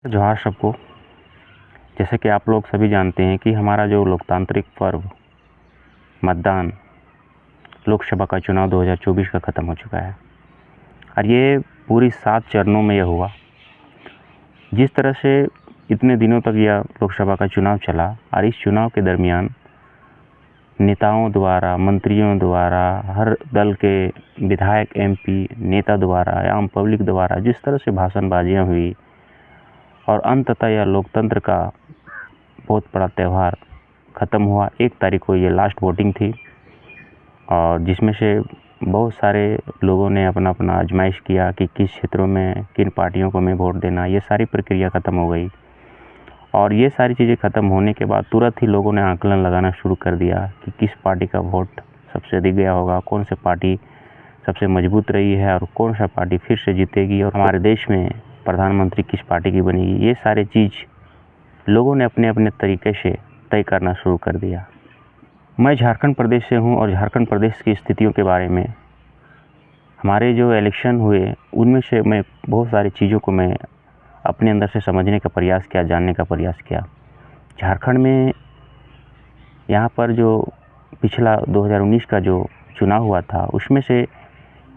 जोहार सबको। जैसे कि आप लोग सभी जानते हैं कि हमारा जो लोकतांत्रिक पर्व मतदान लोकसभा का चुनाव 2024 का ख़त्म हो चुका है और ये पूरी 7 चरणों में यह हुआ। जिस तरह से इतने दिनों तक यह लोकसभा का चुनाव चला और इस चुनाव के दरमियान नेताओं द्वारा, मंत्रियों द्वारा, हर दल के विधायक, एमपी, नेता द्वारा या आम पब्लिक द्वारा जिस तरह से भाषणबाजियाँ हुई और अंततः यह लोकतंत्र का बहुत बड़ा त्यौहार ख़त्म हुआ। 1 तारीख को ये लास्ट वोटिंग थी और जिसमें से बहुत सारे लोगों ने अपना अपना आजमाइश किया कि किस क्षेत्रों में किन पार्टियों को मैं वोट देना। ये सारी प्रक्रिया ख़त्म हो गई और ये सारी चीज़ें ख़त्म होने के बाद तुरंत ही लोगों ने आकलन लगाना शुरू कर दिया कि किस पार्टी का वोट सबसे अधिक गया होगा, कौन सी पार्टी सबसे मजबूत रही है और कौन सा पार्टी फिर से जीतेगी और हमारे देश में प्रधानमंत्री किस पार्टी की बनेगी। ये सारी चीज़ लोगों ने अपने अपने तरीके से तय करना शुरू कर दिया। मैं झारखंड प्रदेश से हूँ और झारखंड प्रदेश की स्थितियों के बारे में हमारे जो इलेक्शन हुए उनमें से मैं बहुत सारी चीज़ों को मैं अपने अंदर से समझने का प्रयास किया, जानने का प्रयास किया। झारखंड में यहाँ पर जो पिछला 2019 का जो चुनाव हुआ था उसमें से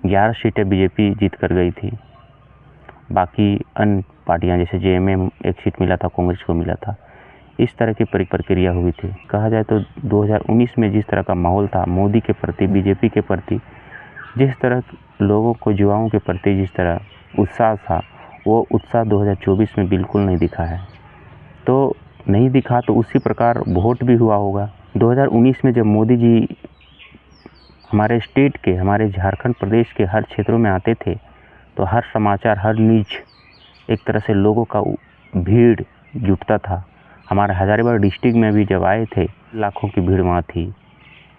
11 सीटें बीजेपी जीत कर गई थी। बाकी अन्य पार्टियां जैसे जेएमएम 1 सीट मिला था, कांग्रेस को मिला था। इस तरह की प्रक्रिया हुई थी। कहा जाए तो 2019 में जिस तरह का माहौल था मोदी के प्रति, बीजेपी के प्रति, जिस तरह लोगों को, युवाओं के प्रति जिस तरह उत्साह था, वो उत्साह 2024 में बिल्कुल नहीं दिखा है। तो नहीं दिखा तो उसी प्रकार वोट भी हुआ होगा। 2019 में जब मोदी जी हमारे स्टेट के, हमारे झारखंड प्रदेश के हर क्षेत्रों में आते थे तो हर समाचार, हर न्यूज, एक तरह से लोगों का भीड़ जुटता था। हमारे हजारीबाग डिस्ट्रिक्ट में भी जब आए थे लाखों की भीड़ वहाँ थी,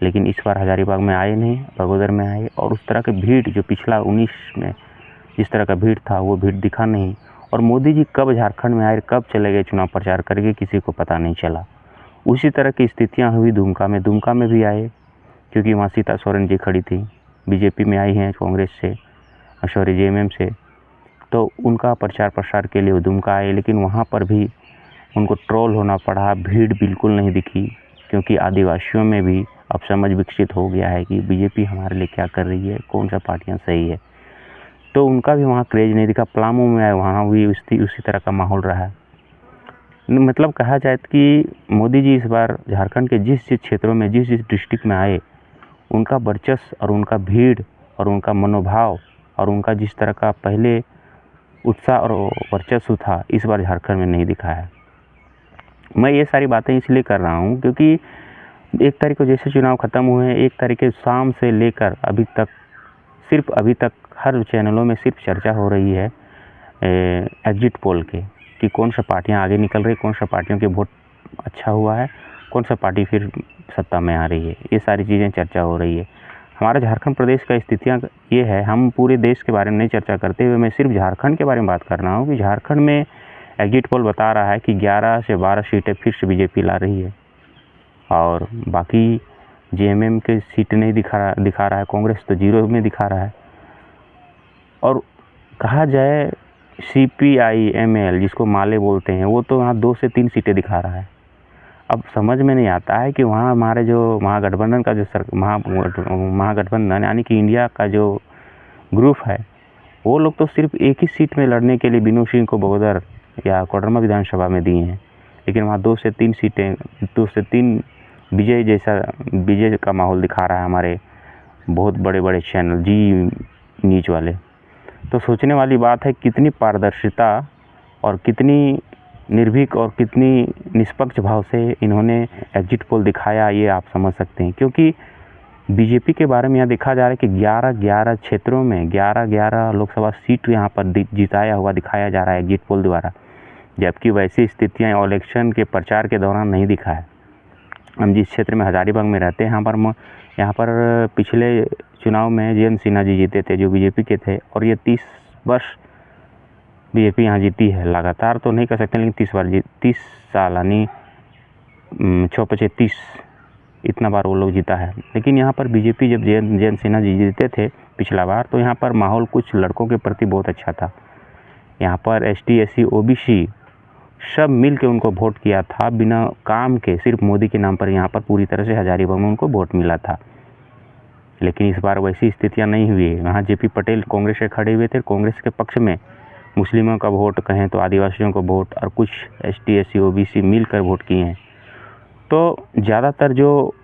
लेकिन इस बार हजारीबाग में आए नहीं, बगोदर में आए और उस तरह की भीड़ जो पिछला 19 में जिस तरह का भीड़ था वो भीड़ दिखा नहीं। और मोदी जी कब झारखंड में आए, कब चले गए चुनाव प्रचार करके, किसी को पता नहीं चला। उसी तरह की स्थितियाँ हुई दुमका में भी आए क्योंकि वहाँ सीता सोरेन जी खड़ी थी, बीजेपी में आई हैं कांग्रेस से, सॉरी जेएमएम से, तो उनका प्रचार प्रसार के लिए दुमका आए, लेकिन वहाँ पर भी उनको ट्रोल होना पड़ा, भीड़ बिल्कुल नहीं दिखी क्योंकि आदिवासियों में भी अब समझ विकसित हो गया है कि बीजेपी हमारे लिए क्या कर रही है, कौन सा पार्टियाँ सही है, तो उनका भी वहाँ क्रेज नहीं दिखा। पलामू में आए, वहाँ भी उसी तरह का माहौल रहा। मतलब कहा जाए कि मोदी जी इस बार झारखंड के जिस क्षेत्रों में, जिस डिस्ट्रिक्ट में आए, उनका वर्चस्व और उनका भीड़ और उनका मनोभाव और उनका जिस तरह का पहले उत्साह और वर्चस्व था, इस बार झारखंड में नहीं दिखा है। मैं ये सारी बातें इसलिए कर रहा हूँ क्योंकि 1 तारीख को जैसे चुनाव ख़त्म हुए हैं, 1 तारीख के शाम से लेकर अभी तक हर चैनलों में सिर्फ चर्चा हो रही है एग्जिट पोल के कि कौन सा पार्टियाँ आगे निकल रही, कौन सा पार्टियों के वोट अच्छा हुआ है, कौन सा पार्टी फिर सत्ता में आ रही है। ये सारी चीज़ें चर्चा हो रही है। हमारे झारखंड प्रदेश का स्थितियाँ ये है, हम पूरे देश के बारे में नहीं चर्चा करते हुए मैं सिर्फ झारखंड के बारे में बात कर रहा हूँ कि झारखंड में एग्जिट पोल बता रहा है कि 11 से 12 सीटें फिर से बीजेपी ला रही है और बाकी जेएमएम की सीट नहीं दिखा रहा है, कांग्रेस तो 0 में दिखा रहा है। और कहा जाए CPI-ML जिसको माले बोलते हैं, वो तो वहाँ 2 से 3 सीटें दिखा रहा है। अब समझ में नहीं आता है कि वहाँ हमारे जो महागठबंधन का जो महागठबंधन यानी कि इंडिया का जो ग्रुप है, वो लोग तो सिर्फ एक ही सीट में लड़ने के लिए बिनू सिंह को बगोदर या कोडरमा विधानसभा में दिए हैं, लेकिन वहाँ 2 से 3 सीटें, 2 से 3 विजय का माहौल दिखा रहा है हमारे बहुत बड़े बड़े चैनल, जी न्यूज वाले। तो सोचने वाली बात है कितनी पारदर्शिता और कितनी निर्भीक और कितनी निष्पक्ष भाव से इन्होंने एग्जिट पोल दिखाया, ये आप समझ सकते हैं। क्योंकि बीजेपी के बारे में यहाँ देखा जा रहा है कि 11 क्षेत्रों में 11 लोकसभा सीट यहाँ पर जिताया हुआ दिखाया जा रहा है एग्जिट पोल द्वारा, जबकि वैसी स्थितियाँ इलेक्शन के प्रचार के दौरान नहीं दिखा है। हम जिस क्षेत्र में हजारीबाग में रहते हैं, यहाँ पर पिछले चुनाव में जयंत सिन्हा जी जीते थे जो बीजेपी के थे और ये 30 वर्ष बीजेपी यहाँ जीती है लगातार, तो नहीं कह सकते लेकिन 30 साल यानी 6-25 इतना बार वो लोग जीता है। लेकिन यहाँ पर बीजेपी जब जयंत सिन्हा जी जीते थे पिछला बार, तो यहाँ पर माहौल कुछ लड़कों के प्रति बहुत अच्छा था। यहाँ पर ST SC OBC सब मिल के उनको वोट किया था बिना काम के, सिर्फ मोदी के नाम पर यहाँ पर पूरी तरह से हजारीबाग में उनको वोट मिला था। लेकिन इस बार वैसी स्थितियाँ नहीं हुई है। वहाँ JP पटेल कांग्रेस से खड़े हुए थे, कांग्रेस के पक्ष में मुस्लिमों का वोट कहें तो आदिवासियों को वोट और कुछ ST SC OBC मिलकर वोट किए हैं। तो ज़्यादातर जो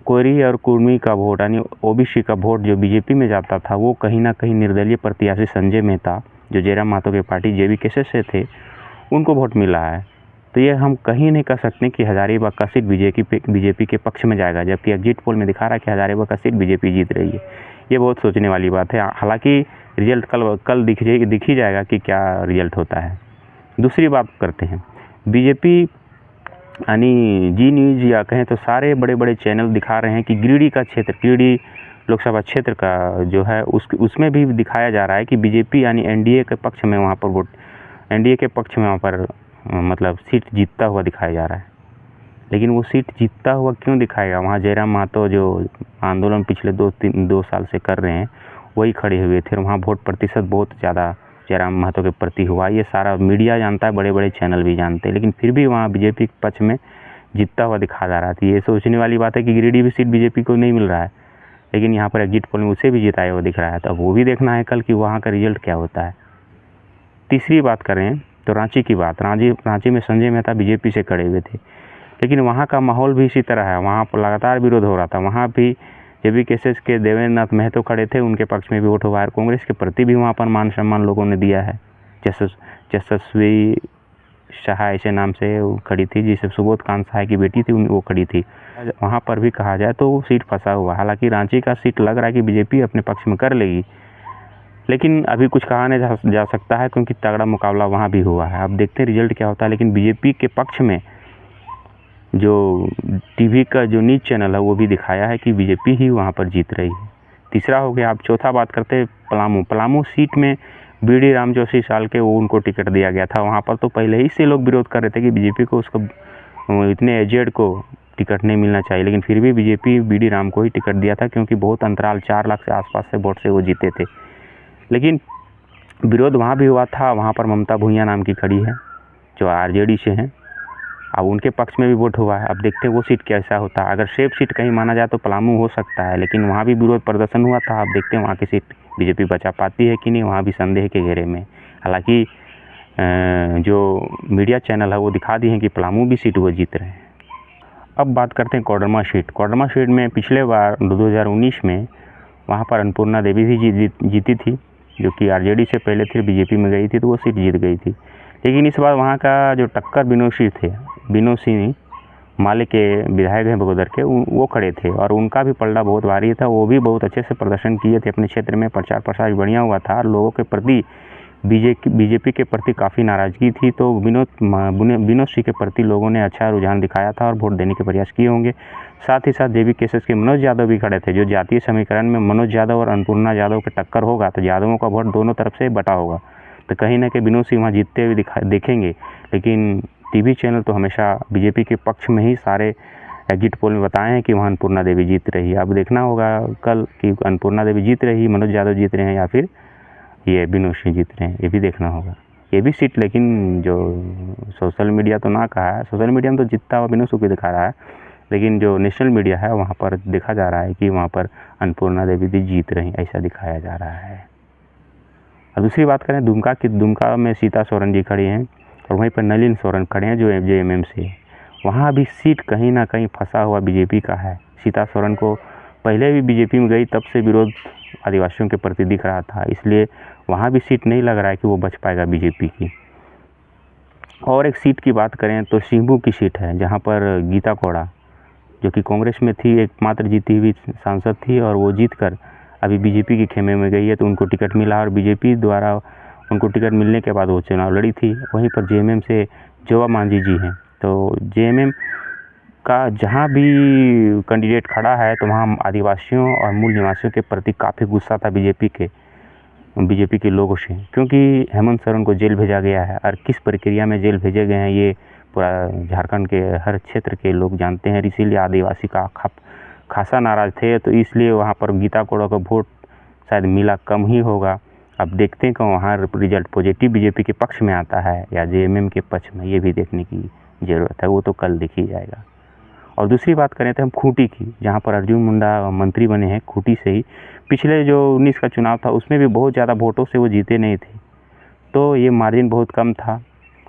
कोरी और कुर्मी का वोट यानी OBC का वोट जो BJP में जाता था वो कहीं ना कहीं निर्दलीय प्रत्याशी संजय मेहता जो जयराम महतो के पार्टी JB केसेस से थे उनको वोट मिला है। तो ये हम कहीं नहीं कह सकते कि हजारीबाग का सीट BJP के पक्ष में जाएगा, जबकि एग्जिट पोल में दिखा रहा है कि हजारीबाग का सीट BJP जीत रही है। ये बहुत सोचने वाली बात है। हालांकि रिजल्ट कल दिख ही जाएगा कि क्या रिजल्ट होता है। दूसरी बात करते हैं, BJP यानी जी न्यूज़ या कहें तो सारे बड़े बड़े चैनल दिखा रहे हैं कि गिरिडीह लोकसभा क्षेत्र का जो है उसमें भी दिखाया जा रहा है कि BJP यानी NDA के पक्ष में वहाँ पर NDA के पक्ष में वहाँ पर मतलब सीट जीतता हुआ दिखाया जा रहा है। लेकिन वो सीट जीतता हुआ क्यों दिखाएगा? वहाँ जयराम महतो जो आंदोलन पिछले 2 साल से कर रहे हैं वही खड़े हुए थे, वहाँ वोट प्रतिशत बहुत ज़्यादा जयराम महतो के प्रति हुआ। ये सारा मीडिया जानता है, बड़े बड़े चैनल भी जानते हैं, लेकिन फिर भी वहाँ BJP के पक्ष में जीतता हुआ दिखा जा रहा था। ये सोचने वाली बात है कि गिरिडीह भी सीट BJP को नहीं मिल रहा है, लेकिन यहाँ पर एग्जिट पोल में उसे भी जिताया हुआ दिख रहा है। तो अब वो भी देखना है कल कि वहाँ का रिजल्ट क्या होता है। तीसरी बात करें तो रांची की बात। रांची में संजय मेहता BJP से खड़े हुए थे, लेकिन वहाँ का माहौल भी इसी तरह है। वहाँ पर लगातार विरोध हो रहा था। वहाँ भी JB केसेस के देवेंद्र नाथ महतो खड़े थे, उनके पक्ष में भी वोट हुआ है। कांग्रेस के प्रति भी वहाँ पर मान सम्मान लोगों ने दिया है। यशस्वी शाह ऐसे नाम से वो खड़ी थी, जिसे सुबोध कांत शाह की बेटी थी, वो खड़ी थी। वहाँ पर भी कहा जाए तो वो सीट फंसा हुआ। हालांकि रांची का सीट लग रहा है कि BJP अपने पक्ष में कर लेगी, लेकिन अभी कुछ कहा नहीं जा सकता है क्योंकि तगड़ा मुकाबला वहाँ भी हुआ है। अब देखते हैं रिजल्ट क्या होता है। लेकिन BJP के पक्ष में जो TV का जो न्यूज़ चैनल है वो भी दिखाया है कि BJP ही वहाँ पर जीत रही है। तीसरा हो गया। अब चौथा बात करते हैं पलामू सीट में BD राम जोशी साल के वो उनको टिकट दिया गया था। वहाँ पर तो पहले ही से लोग विरोध कर रहे थे कि BJP को उसको इतने एजेड को टिकट नहीं मिलना चाहिए, लेकिन फिर भी BJP BD राम को ही टिकट दिया था क्योंकि बहुत अंतराल 4 लाख से आसपास से वोट से वो जीते थे। लेकिन विरोध वहाँ भी हुआ था। वहाँ पर ममता भूइयाँ नाम की खड़ी है जो RJD से हैं, अब उनके पक्ष में भी वोट हुआ है। अब देखते हैं वो सीट कैसा होता है। अगर सेफ सीट कहीं माना जाए तो पलामू हो सकता है, लेकिन वहाँ भी विरोध प्रदर्शन हुआ था। अब देखते हैं वहाँ की सीट BJP बचा पाती है कि नहीं, वहाँ भी संदेह के घेरे में। हालांकि जो मीडिया चैनल है वो दिखा दी है कि पलामू भी सीट वो जीत रहे हैं। अब बात करते हैं कोडरमा सीट में पिछले बार 2019 में वहाँ पर अन्नपूर्णा देवी भी जीती थी, जो कि RJD से पहले फिर BJP में गई थी, तो वो सीट जीत गई थी। लेकिन इस बार वहाँ का जो टक्कर विनोद सिंह माले के विधायक हैं बगोदर के, वो खड़े थे और उनका भी पलड़ा बहुत भारी था। वो भी बहुत अच्छे से प्रदर्शन किए थे अपने क्षेत्र में, प्रचार प्रसार बढ़िया हुआ था और लोगों के प्रति BJP के प्रति काफ़ी नाराज़गी थी। तो विनोद सिंह के प्रति लोगों ने अच्छा रुझान दिखाया था और वोट देने के प्रयास किए होंगे। साथ ही साथ JB केसेस के मनोज यादव भी खड़े थे। जो जातीय समीकरण में मनोज यादव और अन्नपूर्णा यादव के टक्कर होगा तो यादवों का वोट दोनों तरफ से बटा होगा, तो कहीं ना कहीं विनोद सिंह वहाँ जीतते हुए देखेंगे। लेकिन TV चैनल तो हमेशा BJP के पक्ष में ही सारे एग्जिट पोल में बताए हैं कि वहाँ अन्नपूर्णा देवी जीत रही है। अब देखना होगा कल कि अन्नपूर्णा देवी जीत रही, मनोज यादव जीत रहे हैं या फिर ये विनोद सिंह जीत रहे हैं, ये भी देखना होगा। ये भी सीट लेकिन जो सोशल मीडिया तो ना कहा है, सोशल मीडिया में तो जीतता हुआ विनोद सिंह को दिखा रहा है, लेकिन जो नेशनल मीडिया है वहाँ पर देखा जा रहा है कि वहाँ पर अन्नपूर्णा देवी भी जीत रही, ऐसा दिखाया जा रहा है। और दूसरी बात करें दुमका में सीता सोरेन जी खड़ी हैं और वहीं पर नलिन सोरेन खड़े हैं जो JMM से। वहाँ भी सीट कहीं ना कहीं फंसा हुआ BJP का है। सीता सोरेन को पहले भी BJP में गई तब से विरोध आदिवासियों के प्रति दिख रहा था, इसलिए वहाँ भी सीट नहीं लग रहा है कि वो बच पाएगा BJP की। और एक सीट की बात करें तो सिंहभू की सीट है, जहाँ पर गीता कोड़ा जो कि कांग्रेस में थी, एकमात्र जीती हुई सांसद थी और वो जीतकर अभी BJP के खेमे में गई है, तो उनको टिकट मिला और BJP द्वारा उनको टिकट मिलने के बाद वो चुनाव लड़ी थी। वहीं पर JMM से जोवा मांझी जी हैं। तो JMM का जहाँ भी कैंडिडेट खड़ा है तो वहाँ आदिवासियों और मूल निवासियों के प्रति काफ़ी गुस्सा था BJP के लोगों से, क्योंकि हेमंत सोरेन को जेल भेजा गया है और किस प्रक्रिया में जेल भेजे गए हैं ये पूरा झारखंड के हर क्षेत्र के लोग जानते हैं। इसीलिए आदिवासी का खासा नाराज़ थे, तो इसलिए वहाँ पर गीता कोड़ा का वोट शायद मिला कम ही होगा अब देखते हैं कि वहाँ रिजल्ट पॉजिटिव बीजेपी के पक्ष में आता है या जेएमएम के पक्ष में, ये भी देखने की ज़रूरत है, वो तो कल दिख ही जाएगा। और दूसरी बात करें तो हम खूंटी की, जहाँ पर अर्जुन मुंडा मंत्री बने हैं खूंटी से ही। पिछले जो 19 का चुनाव था उसमें भी बहुत ज़्यादा वोटों से वो जीते नहीं थे, तो ये मार्जिन बहुत कम था।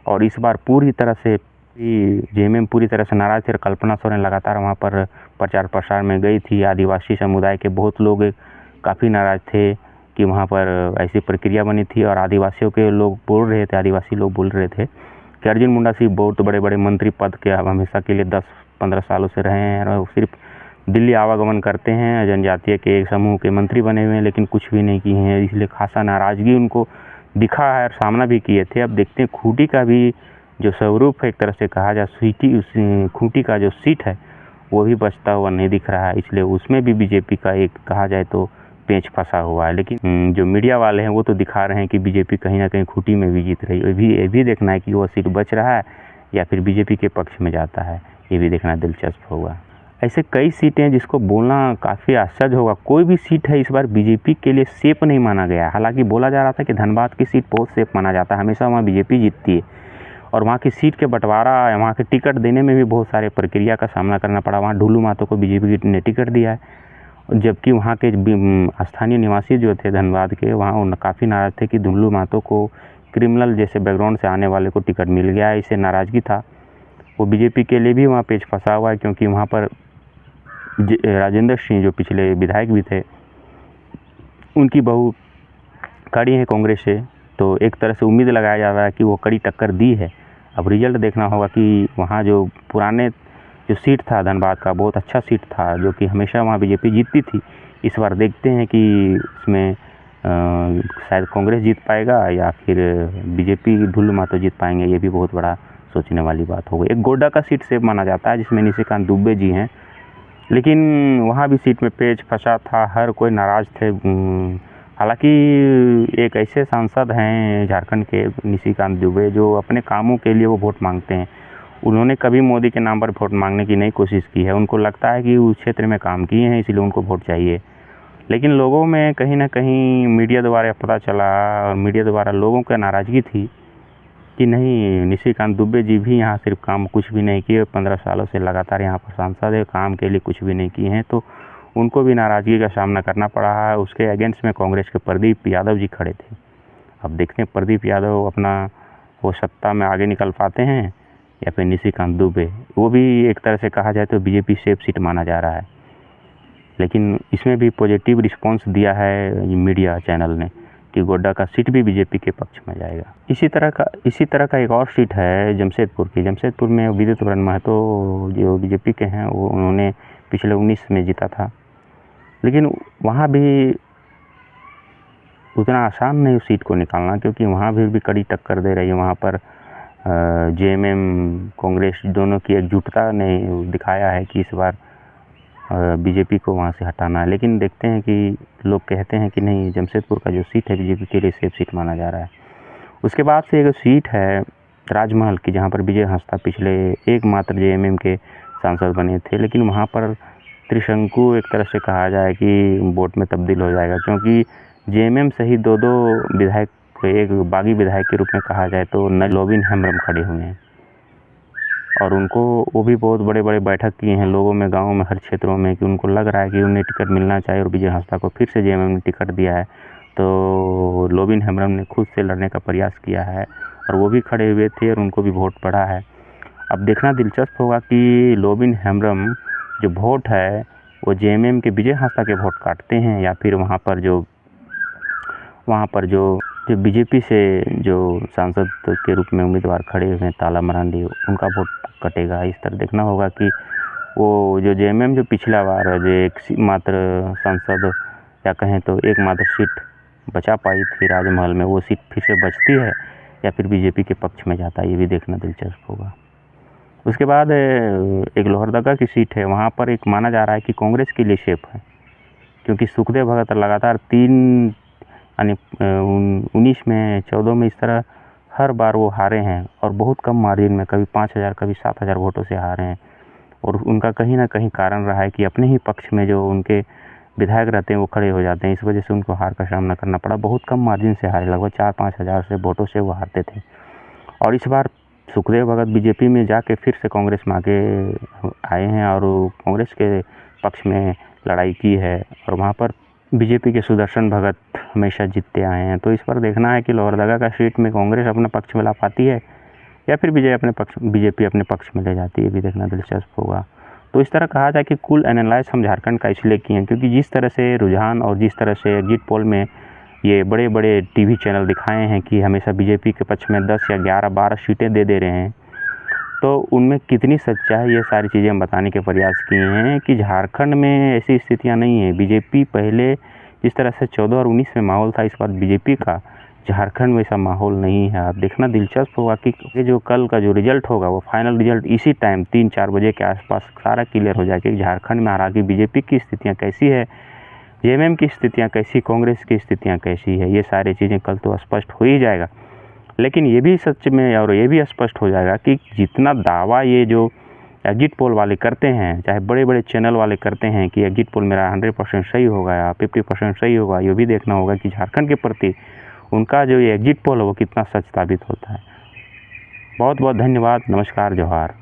और इस बार पूरी तरह से जेएमएम पूरी तरह से नाराज़ थे। कल्पना सोरेन लगातार वहाँ पर प्रचार प्रसार में गई थी। आदिवासी समुदाय के बहुत लोग काफ़ी नाराज़ थे कि वहाँ पर ऐसी प्रक्रिया बनी थी, और आदिवासियों के लोग बोल रहे थे, आदिवासी लोग बोल रहे थे कि अर्जुन मुंडा सिर्फ बहुत बड़े बड़े मंत्री पद के हमेशा के लिए 10-15 सालों से रहे हैं और सिर्फ दिल्ली आवागमन करते हैं, जनजातीय के एक समूह के मंत्री बने हुए हैं, लेकिन कुछ भी नहीं किए हैं। इसलिए खासा नाराज़गी उनको दिखा है और सामना भी किए थे। अब देखते हैं खूंटी का भी जो स्वरूप है, एक तरह से कहा जाए खूंटी का जो सीट है वो भी बचता हुआ नहीं दिख रहा है, इसलिए उसमें भी बीजेपी का एक कहा जाए तो पेंच फंसा हुआ है। लेकिन जो मीडिया वाले हैं वो तो दिखा रहे हैं कि बीजेपी कहीं ना कहीं खूंटी में भी जीत रही है। ये भी देखना है कि वो सीट बच रहा है या फिर बीजेपी के पक्ष में जाता है, ये भी देखना दिलचस्प होगा। ऐसे कई सीटें हैं जिसको बोलना काफ़ी आश्चर्य होगा। कोई भी सीट है इस बार बीजेपी के लिए सेफ नहीं माना गया। हालांकि बोला जा रहा था कि धनबाद की सीट बहुत सेफ माना जाता है, हमेशा वहाँ बीजेपी जीतती है, और वहाँ की सीट के बंटवारा, वहाँ के टिकट देने में भी बहुत सारे प्रक्रिया का सामना करना पड़ा। वहाँ ढुल्लू महतो को बीजेपी ने टिकट दिया है, जबकि वहाँ के स्थानीय निवासी जो थे धनबाद के, वहाँ काफ़ी नाराज़ थे कि ढुल्लू महतो को क्रिमिनल जैसे बैकग्राउंड से आने वाले को टिकट मिल गया है, इससे नाराज़गी था। वो बीजेपी के लिए भी वहाँ पेच फंसा हुआ है, क्योंकि वहाँ पर राजेंद्र सिंह जो पिछले विधायक भी थे, उनकी बहू खड़ी है कांग्रेस से, तो एक तरह से उम्मीद लगाया जा रहा है कि वो कड़ी टक्कर दी है। अब रिजल्ट देखना होगा कि वहाँ जो पुराने जो सीट था धनबाद का, बहुत अच्छा सीट था, जो कि हमेशा वहाँ बीजेपी जीतती थी। इस बार देखते हैं कि इसमें शायद कांग्रेस जीत पाएगा या फिर बीजेपी ढुल्लू महतो जीत पाएंगे, ये भी बहुत बड़ा सोचने वाली बात होगी। एक गोड्डा का सीट सेफ माना जाता है जिसमें निशिकांत दुबे जी हैं, लेकिन वहाँ भी सीट में पेच फंसा था, हर कोई नाराज़ थे। हालांकि एक ऐसे सांसद हैं झारखंड के निशिकांत दुबे, जो अपने कामों के लिए वो वोट मांगते हैं। उन्होंने कभी मोदी के नाम पर वोट मांगने की नहीं कोशिश की है। उनको लगता है कि उस क्षेत्र में काम किए हैं, इसलिए उनको वोट चाहिए। लेकिन लोगों में कहीं ना कहीं मीडिया द्वारा पता चला, और मीडिया द्वारा लोगों की नाराज़गी थी कि नहीं, निशिकांत दुबे जी भी यहाँ सिर्फ काम कुछ भी नहीं किए, 15 सालों से लगातार यहाँ पर सांसद है, काम के लिए कुछ भी नहीं किए हैं, तो उनको भी नाराज़गी का सामना करना पड़ा है। उसके अगेंस्ट में कांग्रेस के प्रदीप यादव जी खड़े थे। अब देखते हैं प्रदीप यादव अपना वो सत्ता में आगे निकल पाते हैं या फिर निशिकांत दुबे। वो भी एक तरह से कहा जाए तो बीजेपी सेफ सीट माना जा रहा है, लेकिन इसमें भी पॉजिटिव रिस्पांस दिया है मीडिया चैनल ने कि गोड्डा का सीट भी बीजेपी के पक्ष में जाएगा। इसी तरह का एक और सीट है जमशेदपुर की। जमशेदपुर में विद्युत महतो जो बीजेपी के हैं, वो उन्होंने पिछले 19 में जीता था, लेकिन वहाँ भी उतना आसान नहीं उस सीट को निकालना, क्योंकि वहाँ भी कड़ी टक्कर दे रही है। वहाँ पर जेएमएम कांग्रेस दोनों की एकजुटता ने दिखाया है कि इस बार बीजेपी को वहाँ से हटाना है। लेकिन देखते हैं कि लोग कहते हैं कि नहीं, जमशेदपुर का जो सीट है बीजेपी के लिए सेफ सीट माना जा रहा है। उसके बाद से एक सीट है राजमहल की, जहाँ पर विजय हंसदा पिछले एकमात्र जेएमएम के सांसद बने थे, लेकिन वहाँ पर त्रिशंकु एक तरह से कहा जाए कि वोट में तब्दील हो जाएगा, क्योंकि जेएमएम से ही दो विधायक, एक बागी विधायक के रूप में कहा जाए तो लोबिन हेम्ब्रम खड़े हुए हैं, और उनको वो भी बहुत बड़े बड़े बैठक किए हैं लोगों में, गाँव में, हर क्षेत्रों में, कि उनको लग रहा है कि उन्हें टिकट मिलना चाहिए, और विजय हंसदा को फिर से जेएमएम ने टिकट दिया है। तो लोबिन हेम्ब्रम ने खुद से लड़ने का प्रयास किया है, और वो भी खड़े हुए थे और उनको भी वोट पड़ा है। अब देखना दिलचस्प होगा कि लोबिन हेम्ब्रम जो वोट है वो जेएमएम के विजय हंसदा के वोट काटते हैं, या फिर वहाँ पर जो बीजेपी से जो सांसद के रूप में उम्मीदवार खड़े हुए हैं ताला मरांडी, उनका वोट कटेगा। इस तरह देखना होगा कि वो जो जेएमएम जो पिछला बार जो एक मात्र सांसद या कहें तो एकमात्र सीट बचा पाई थी राजमहल में, वो सीट फिर से बचती है या फिर बीजेपी के पक्ष में जाता है, ये भी देखना दिलचस्प होगा। उसके बाद एक लोहरदगा की सीट है, वहाँ पर एक माना जा रहा है कि कांग्रेस के लिए सेफ है, क्योंकि सुखदेव भगत लगातार 19 में 14 में इस तरह हर बार वो हारे हैं, और बहुत कम मार्जिन में, कभी 5000 कभी 7000 वोटों से हारे हैं। और उनका कहीं ना कहीं कारण रहा है कि अपने ही पक्ष में जो उनके विधायक रहते हैं वो खड़े हो जाते हैं। इस वजह से उनको हार का सामना करना पड़ा। बहुत कम मार्जिन से हारे, लगभग 4-5 हज़ार से वोटों से वो हारते थे। और इस बार सुखदेव भगत बीजेपी में जाके फिर से कांग्रेस में आगे आए हैं और कांग्रेस के पक्ष में लड़ाई की है और वहाँ पर बीजेपी के सुदर्शन भगत हमेशा जीतते आए हैं। तो इस पर देखना है कि लोहरदगा का सीट में कांग्रेस अपना पक्ष में ला पाती है या फिर बीजेपी अपने पक्ष में ले जाती है, भी देखना दिलचस्प होगा। तो इस तरह कहा जाए कि कुल एनालाइज हम झारखंड का इसलिए किए हैं क्योंकि जिस तरह से रुझान और जिस तरह से एग्जिट पोल में ये बड़े बड़े टीवी चैनल दिखाए हैं कि हमेशा बीजेपी के पक्ष में 10 या 11-12 सीटें दे रहे हैं, तो उनमें कितनी सच्चाई है ये सारी चीज़ें हम बताने के प्रयास किए हैं कि झारखंड में ऐसी स्थितियां नहीं है। बीजेपी पहले जिस तरह से 14 और 19 में माहौल था, इस बार बीजेपी का झारखंड में ऐसा माहौल नहीं है। अब देखना दिलचस्प होगा कि ये जो कल का जो रिजल्ट होगा वो फाइनल रिजल्ट इसी टाइम 3-4 बजे के आसपास सारा क्लियर हो जाएगा कि झारखंड में हालांकि बीजेपी की स्थितियाँ कैसी है, जेएमएम की स्थितियाँ कैसी, कांग्रेस की स्थितियाँ कैसी है, ये सारी चीज़ें कल तो स्पष्ट हो ही जाएगा। लेकिन ये भी सच में और ये भी स्पष्ट हो जाएगा कि जितना दावा ये जो एग्जिट पोल वाले करते हैं, चाहे बड़े बड़े चैनल वाले करते हैं कि एग्जिट पोल मेरा 100% सही होगा या 50% सही होगा, ये भी देखना होगा कि झारखंड के प्रति उनका जो ये एग्जिट पोल है वो कितना सच साबित होता है। बहुत बहुत धन्यवाद। नमस्कार, जोहार।